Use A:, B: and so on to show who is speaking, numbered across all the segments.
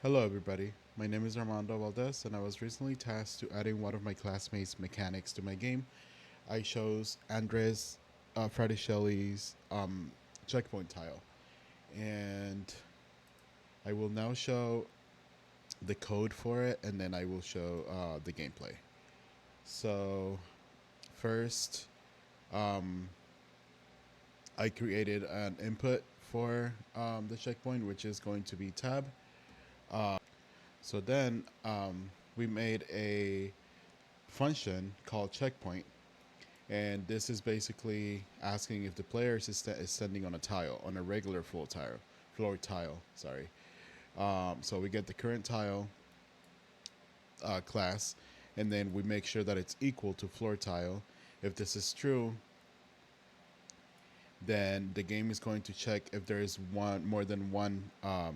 A: Hello everybody, my name is Avaldes and I was recently tasked to adding one of my classmates' mechanics to my game. I chose Andres Fraticelli's checkpoint tile, and I will now show the code for it, and then I will show the gameplay. So first, um, I created an input for the checkpoint, which is going to be tab. So then we made a function called checkpoint, and this is basically asking if the player is standing on a tile, on a regular floor tile. Sorry. So we get the current tile class, and then we make sure that it's equal to floor tile. If this is true, then the game is going to check if there is more than one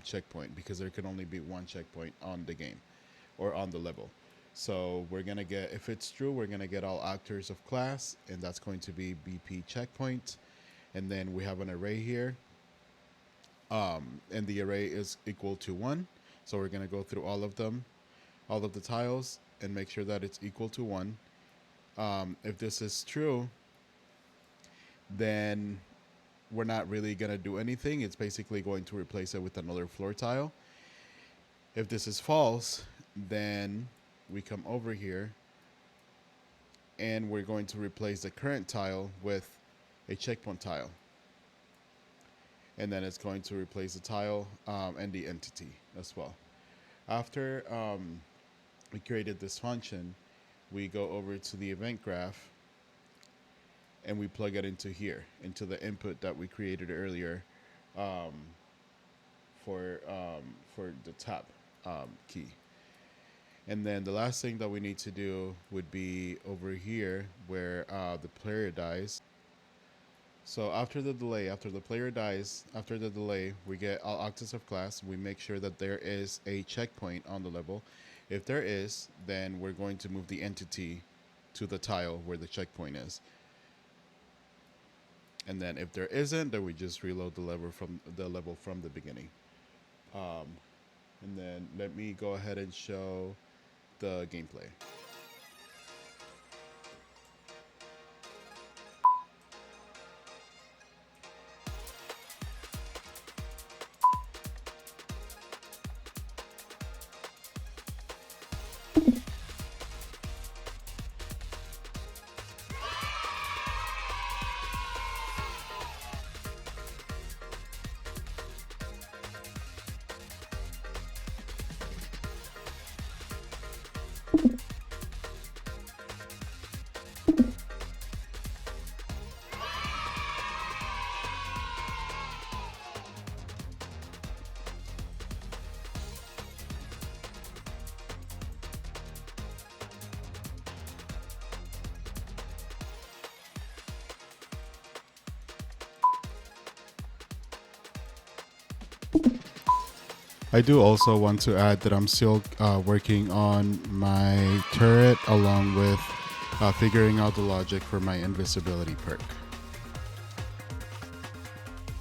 A: checkpoint, because there can only be one checkpoint on the game or on the level. So we're gonna get, if it's true, we're gonna get all actors of class, and that's going to be BP checkpoint. And then we have an array here, and the array is equal to 1. So we're gonna go through all of them, all of the tiles, and make sure that it's equal to 1. If this is true, then we're not really gonna do anything. It's basically going to replace it with another floor tile. If this is false, then we come over here and we're going to replace the current tile with a checkpoint tile. And then it's going to replace the tile and the entity as well. After we created this function, we go over to the event graph and we plug it into here, into the input that we created earlier for the tab key. And then the last thing that we need to do would be over here where the player dies. So after the delay, after the player dies, after the delay, we get all actors of class. We make sure that there is a checkpoint on the level. If there is, then we're going to move the entity to the tile where the checkpoint is. And then if there isn't, then we just reload the level from the beginning. And then let me go ahead and show the gameplay. I do also want to add that I'm still working on my turret, along with figuring out the logic for my invisibility perk.